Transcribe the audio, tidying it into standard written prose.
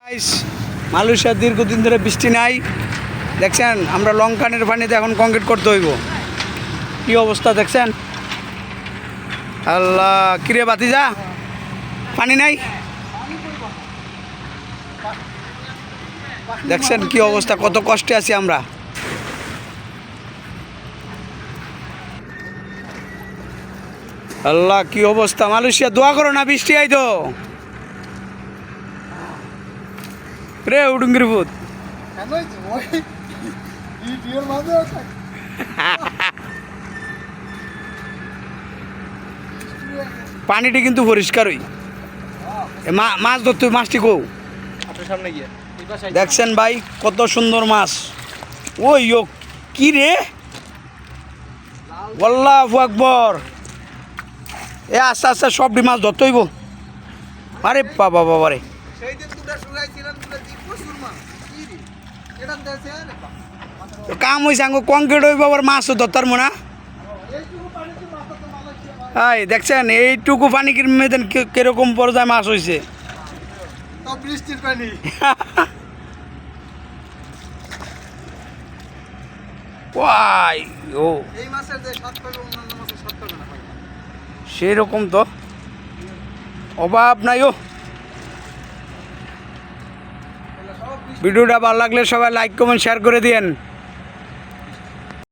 মালয়েশিয়ার দীর্ঘদিন ধরে বৃষ্টি নাই, দেখছেন আমরা লঙ্কানের পানিতে এখন কংক্রিট করতে হইব। কি অবস্থা দেখছেন, আল্লাহ কিরে বাতিজা পানি নাই, দেখছেন কি অবস্থা, কত কষ্টে আছি আমরা। আল্লাহ কি অবস্থা, মালয়েশিয়া দোয়া করো না বৃষ্টি আইতো রে উডুঙ্গির ভূত। পানিটি কিন্তু পরিষ্কারই, মাছ ধরতে মাছটি কো সামনে গিয়ে দেখছেন ভাই কত সুন্দর মাছ। ওই ও কি রে, আল্লাহু আকবার, এ আস্তে আস্তে সবটি মাছ ধরতে হইব। আরে বাবা বাবা রে, কাম হয়েছে আঙ্গো কংক্রিট হইব, আবার মাছও ধরতার মনে। হাই দেখছেন এইটুকু পানি মেদেন কিরকম পর্যায়ে মাছ হয়েছে, বৃষ্টির পানি। ওয়াই ও এই মাছের যে স্বাদ পাবে অন্যান্য মাছের স্বাদ পাবে না ভাই, সেরকম তো অভাব নাই। ও ভিডিওটা ভালো লাগলে সবাই লাইক কমেন্ট শেয়ার করে দিয়েন।